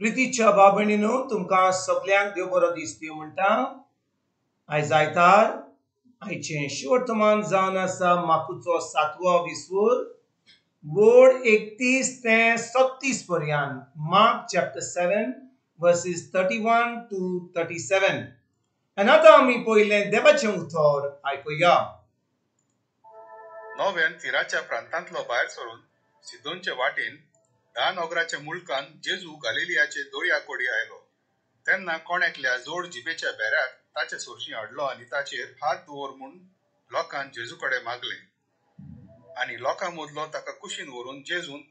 प्रितीच्या बाबणीनो तुमकां सगळ्यांक देव बरो दीस दिवं म्हणटा। आयज आयतार आयचें शिवर्तमान जावन आसा माकुचो 7वो विसवोर वोड 31 ते 36 पर्यंत। Mark chapter 7 versus 31 to 37। आनी आतां आमी पयलें देवाचें उतर आयकुया। नव्यान तिराच्या प्रांतांतलो भायर सरून सिदोनचे वाटेन धा नोगराच्या मुळकान जेजू गालिलियाचे दोळया कोडी आयलो। तेन्ना कोणेकल्या जोड जिबेच्या बेऱ्याक ताचे सोरशीं हाडलो आनी ताचेर हात दवर म्हूण लोकांन जेजू कडेन मागलें। आनी लोकां मदलो ताका कुशीन व्हरून जेजून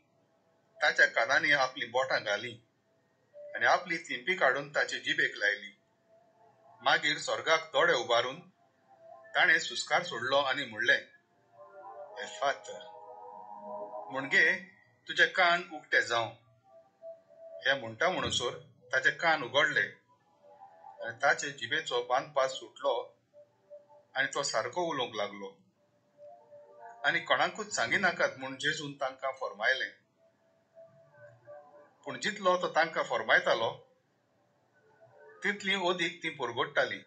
ताच्या कानांनी आपली बोटां घालीं आनी आपली थिंपी काडून ताचे जिबेक लायली। मागीर स्वर्गाक दोळे उबारून ताणें सुस्कार सोडलो आनी म्हणलें, एफाता म्हणजे तुजे कान उक्ते जावं। हे म्हणटा म्हणसर ताचे कान उगडले आनी ताचे जिबेचो बांदपास सुटलो आनी तो सारको उलोवंक लागलो। आनी कोणाकूच सांगी नाकात म्हूण जेजून तांकां फर्मायलें। पूण जितलो तो तांकां फर्मायतालो तितली ओदीक ती परगडटाली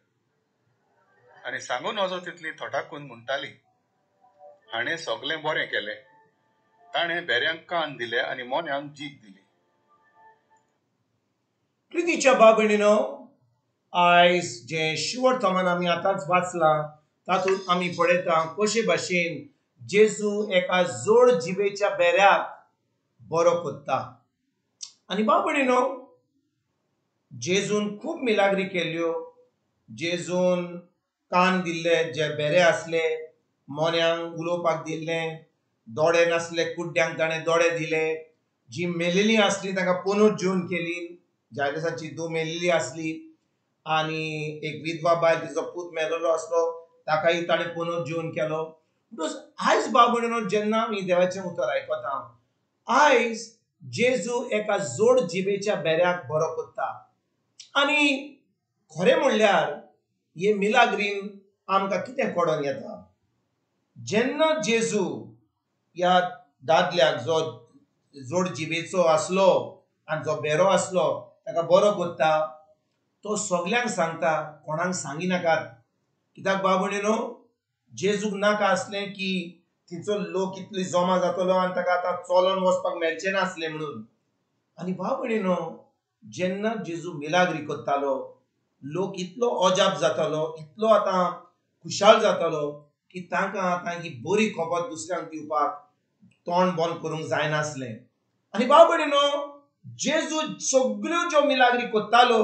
आनी सांगून वचो तितली थोटाकून म्हणटाली, हाणें सगलें बरें केलें। ताणें बेऱ्यांक कान दिले आनी मोन्यांक जीब दिली। प्रितीच्या बाबणीनो आयज जे शिवर्तमान आमी आतांच वाचलां तातूंत आमी पळयता कशे भाशेन जेजू एका जोड जिबेच्या बेऱ्याक बरो कोत्ता। आनी बाबणीनो जेजून खूब मिलाग्री केल्यो। जेजून कान दिल्ले जे बेरे आसले, मोन्यांक उलोवपाक दिल्लें, दोळे नासले कुड्ड्यांक ताणें दोळे दिले, जी मेलेलीं आसलीं तांकां पोनोत जेवन केली। जायदसाची धूव मेलेली आसली आनी एक विधवा बायल तिचो पूत मेलेलो आसलो ताकाय ताणें पोनोत जेवन केलो। आयज बाबणीनो जेन्ना आमी देवाचें उतर आयकता, आयज जेजू एका जोड जिबेच्या बेऱ्याक बरो कोत्ता। आनी खरें म्हणल्यार हे मिलाग्रीन आमकां कितें कळोन येता, जेन्ना जेजू ह्या दादल्याक जो जोड जिबेचो आसलो आनी जो बेरो आसलो ताका बरो कोत्ता, तो सगल्यांक सांगता, कोणाक सांगी नाकात। कित्याक बाबणीनो जेजूक नाका आसलें की थिंचो लोक इतलो जमा जातलो आनी ताका आतां चलोन वचपाक मेळचें नासलें म्हणून। आनी बाबणीनो जेन्ना जेजू मिलाग्री कोत्तालो लोक इतलो अजाप जातालो, इतलो आतां खुशाल जातालो की तांकां आतां ही बरी खबर दुसऱ्यांक दिवपाक तोंड बंद करूंक जायनासलें। आनी बाबणीनो जेजू सगल्यो ज्यो मिलाग्री कोत्तालो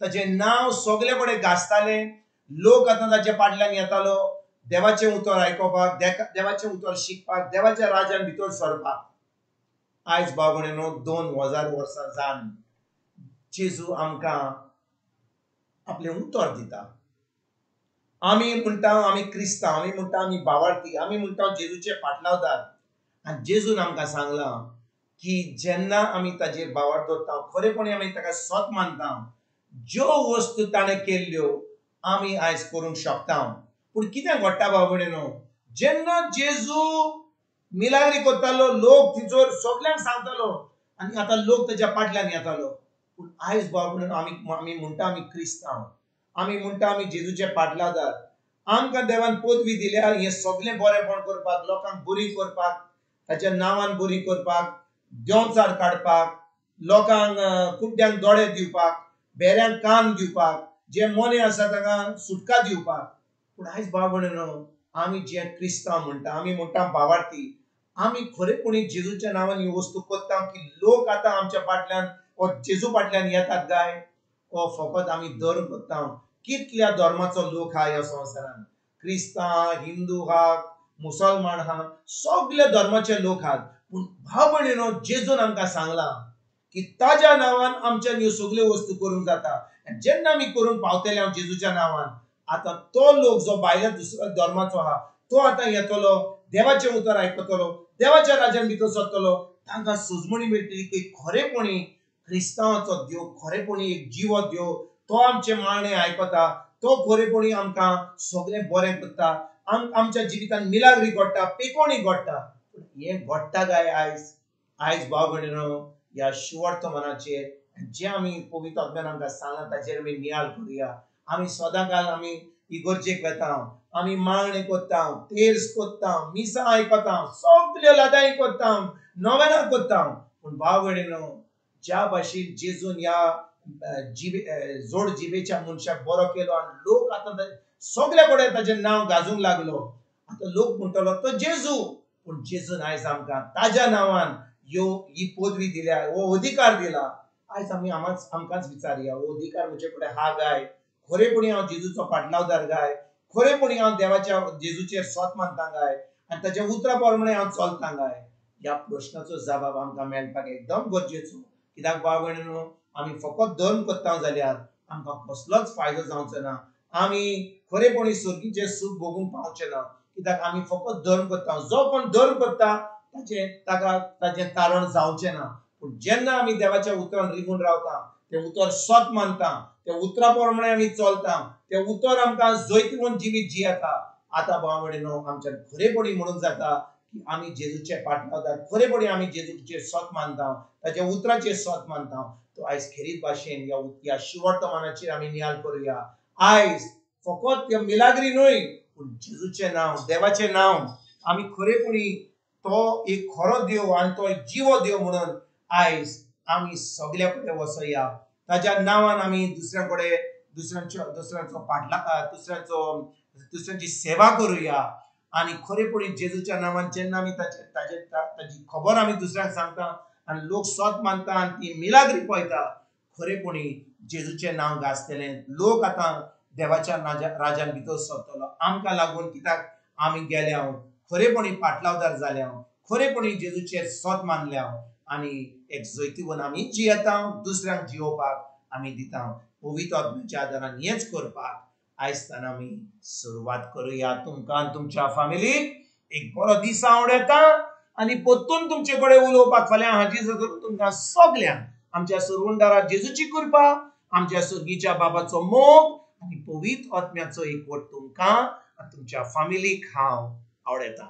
ताचें नांव सगळे कडेन गाजतालें। लोक आतां ताचे फाटल्यान येतालो देवाचें उतर आयकोपाक, देवाचें उतर शिकपाक, देवाच्या राज्यान भितर सरपाक। आयज बाबणीनो 2000 वर्सां जावन जेजू आमकां आपलें उतर दिता। आमी म्हणटा आमी क्रिस्तांव, आमी म्हणटा आमी भावार्थी, आमी म्हणटा जेजूचे फाटलावदार। आनी जेजून आमकां सांगलां की जेन्ना आमी ताजेर भावार दवरता, खरेपणी आमी ताका सत मानता, ज्यो वस्तू ताणें केल्ल्यो आमी आयज करूंक शकता। पूण कितें घडटा बाबणीनो, जेन्ना जेजू मिलाग्री कोत्तालो लोक थिंचोर सगल्यांक सांगतालो आनी आतां लोक ताच्या फाटल्यान येतालो। पूण आयज बाबणीनो आमी म्हणटा आमी क्रिस्तांव, आमी म्हणटा आमी जेजूचे फाटलावदार। आमकां देवान पदवी दिल्या हें सगलें बरेंपण करपाक, लोकांक बरी करपाक, ताच्या नांवान बरी करपाक, देंवचार काडपाक, लोकांक कुड्ड्यांक दोळे दिवपाक, बेऱ्यांक कान दिवपाक, जे मोने आसा तांकां सुटका दिवपाक। पूण आयज बाबणीनो आमी जे क्रिस्तांव म्हणटा, आमी म्हणटा भावार्थी, आमी खरेपणी जेजूच्या नांवान ही वस्तू कोत्ता की लोक आतां आमच्या फाटल्यान वा जेजू फाटल्यान येतात काय, हो फकत आमी धर्म कोत्ता। कितल्या धर्माचो लोक आहा ह्या संवसारान, क्रिस्तांव, हिंदू आहा, मुसलमान आहा, सगळे धर्माचे लोक आहात। पूण भावभयणीनो जेजून आमकां सांगलां की ताज्या नांवान आमच्यान ह्यो सगल्यो वस्तू करूंक जाता। जेन्ना आमी करून पावतले हांव जेजूच्या नांवान, आतां तो लोक जो भायल्या दुसऱ्या धर्माचो आहा तो आतां येतलो, देवाचें उतर आयकतलो, देवाच्या राज्यान भितर सरतलो, तांकां सोजमणी मेळटली की खरेपणी क्रिस्तांवाचो देव खरेपणी एक जिवो देव, तो आमचे मारणे आयकता, तो खरेपणी आमकां सगळें बरें करता, आमच्या जिवितान मिलाग्री घडटा, पेकोणी घडटा। हें घडटा काय आयज? आयज भाव भयणीनो ह्या शिवर्तमानाचेर जे आमी पवित्र आत्म्यान आमकां सांगला ताचेर आमी नियाळ करूया. आमी सदांकाळ आमी इगर्जेक वेता, आमी मागणे कोत्ता, तेर्स कोत्ता, मिसां आयकता, सगल्यो लादाई कोत्ता, नोवेनां कोत्ता. पूण भाव भयणीनो, ज्या भाशेन जेजून ह्या जोड जिबेच्या मनशाक बरो केलो आनी लोक आतां सगळे कडेन ताचें नांव गाजूंक लागलो. आतां लोक म्हणटलो तो जेजू, पूण जेजून आयज आमकां ताज्या नांवान ही पदवी दिल्या, हो अधिकार दिला. आयज आमी आमकांच विचारया, हो अधिकार म्हजे कडेन हा काय? खरेपणी हांव जेजूचो फाटलावदार काय? खरेपणी हांव देवाच्या जेजूचेर स्वत मानता काय? आनी ताच्या उतरा प्रमाणे हांव चलता काय? ह्या प्रश्नाचो जबाब आमकां मेळपाक एकदम गरजेचो. कित्याक भाव भयणीनो, आमी फकत धर्म करता जाल्यार आमकां कसलोच फायदो जावचो ना. आमी खरेपणी सुर्गीचें सूख भोगूंक पावचे ना. कित्याक आमी फकत धर्म करता. जो कोण धर्म करता ताचें तारण जावचें ना. पूण जेन्ना आमी देवाच्या उतरान रिगून रावता, तें उतर सत मानता, त्या उतरा प्रमाणे आमी चलता, तें उतर आमकां जैतवंत जिवीत जियेता. आतां भाव भयणीनो, आमच्यान खरेपणी म्हणूंक जाता की आमी जेजूचे फाटलावदार, खरेपणी आमी जेजूचेर स्वत मानता, ताच्या उतराचेर स्वत मानता. तो आयज खेरीत भाशेन ह्या शिवर्तमानाचेर आमी नियाळ करूया. आयज फकत ह्या मिलाग्री न्हय, पूण जेजूचें नांव, देवाचें नांव आमी खरेपणी तो एक खरो देव आनी तो एक जिवो देव म्हणून आयज आमी सगळ्या कडेन वसया. ताच्या नांवान आमी दुसऱ्यांची सेवा करूया. आनी खरेपणी जेजूच्या नांवान जेन्ना आमी ताची खबर आमी दुसऱ्यांक सांगता आनी लोक स्वत मानता आनी ती मिलाग्री पळयता, खरेपणी जेजूचें नांव गाजतलें. लोक आतां देवाच्या राजान भितर सरतलो आमकां लागून, कित्याक आमी गेल्या, खरेपणी फाटलावदार जाल्या, खरेपणी जेजूचेर स्वत मानल्या आनी एक जैतवंत आमी जियेता, दुसऱ्यांक जियोवपाक आमी दिता. पवित्र आत्म्याच्या आदारान हेच करपाक आयजतान आमी सुरवात करूया. तुमकां आनी तुमच्या फॅमिलीक एक बरो दीस हांव येता आनी परतून तुमचे कडेन उलोवपाक फाल्यां हाजीर जातलो. तुमकां सगल्यांक आमच्या सर्वंडारा जेजूची कृपा, आमच्या सुर्गीच्या बाबाचो मोग आनी पवित्र आत्म्याचो एकवट तुमकां आनी तुमच्या फॅमिलीक हांव आवडयता.